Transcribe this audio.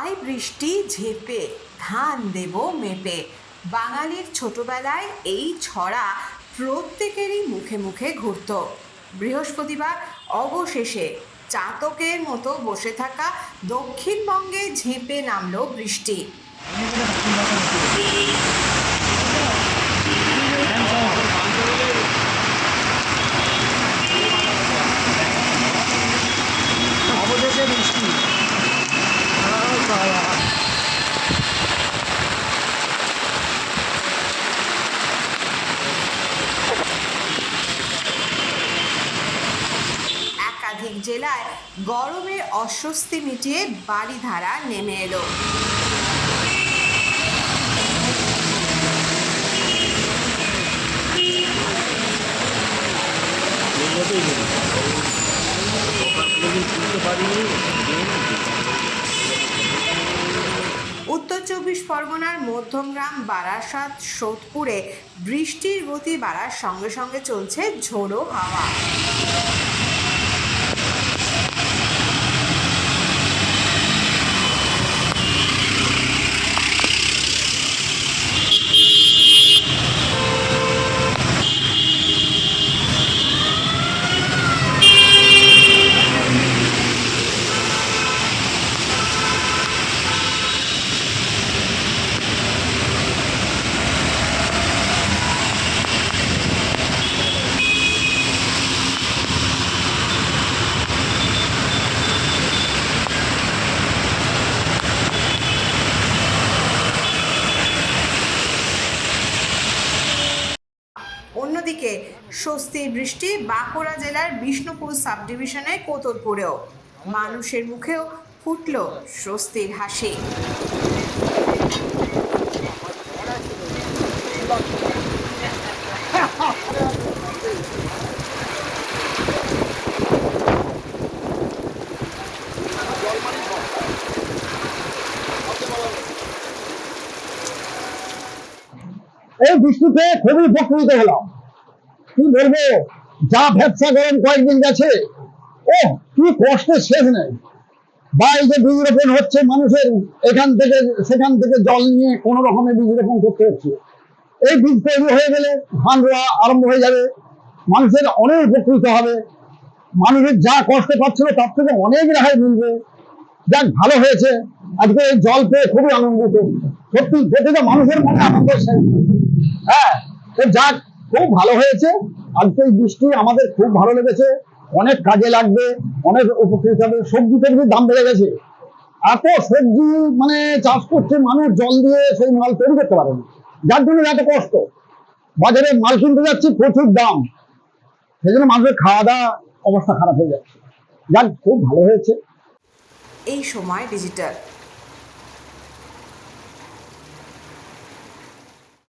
I বৃষ্টি ঝেপে ধান দেব মেপে। বাঙালির ছোটবেলায় এই ছড়া প্রত্যেকেরই মুখে মুখে ঘুরত। বৃহস্পতিবার অবশেষে চাতকের মতো বসে থাকা দক্ষিণবঙ্গে ঝেঁপে নামলো বৃষ্টি। একাধিক জেলায় গরমের অস্বস্তি মিটিয়ে বারিধারা নেমে এলো। উত্তর 24 পরগনার মধ্যমগ্রাম, বারাসাত, সোদপুরে বৃষ্টির গতি বাড়ার সঙ্গে সঙ্গে চলছে ঝোড়ো হাওয়া। অন্যদিকে স্বস্তির বৃষ্টি বাঁকুড়া জেলার বিষ্ণুপুর সাব ডিভিশনের কোতলপুরেও। মানুষের মুখেও ফুটল স্বস্তির হাসি। এই বৃষ্টিতে খুবই উপকৃত হলাম। কি বলবো, যা ব্যবসা করেন কয়েকদিন গেছে, ও কি কষ্টের শেষ নেই। বা এই যে বীজ রোপণ হচ্ছে, মানুষের এখান থেকে সেখান থেকে জল নিয়ে কোনো রকমের বীজ রোপণ করতে হচ্ছে। এই বীজ তৈরি হয়ে গেলে ধান রোয়া আরম্ভ হয়ে যাবে, মানুষের অনেক উপকৃত হবে। মানুষের যা কষ্ট পাচ্ছিল তার থেকে অনেক রেহাই মিলবে। যাক, ভালো হয়েছে। আজকে এই জল পেয়ে খুবই আনন্দিত। সত্যি প্রতিটা মানুষের মনে আনন্দের শেষ নেই। হ্যাঁ, তো যাক, খুব ভালো হয়েছে। আজকে এই বৃষ্টি আমাদের খুব ভালো লেগেছে, অনেক কাজে লাগবে, অনেক উপকৃত হবে। সবজি টবজির দাম বেড়ে গেছে, এত সবজি মানে চাষ করছে মানুষ, জল দিয়ে সেই মাল তৈরি করতে পারে না, যার জন্য এত কষ্ট। বাজারে মাল কিনতে যাচ্ছি, প্রচুর দাম, সেই জন্য মানুষের খাওয়া দাওয়া অবস্থা খারাপ হয়ে যাচ্ছে। যাক, খুব ভালো হয়েছে। এই সময় ডিজিটাল।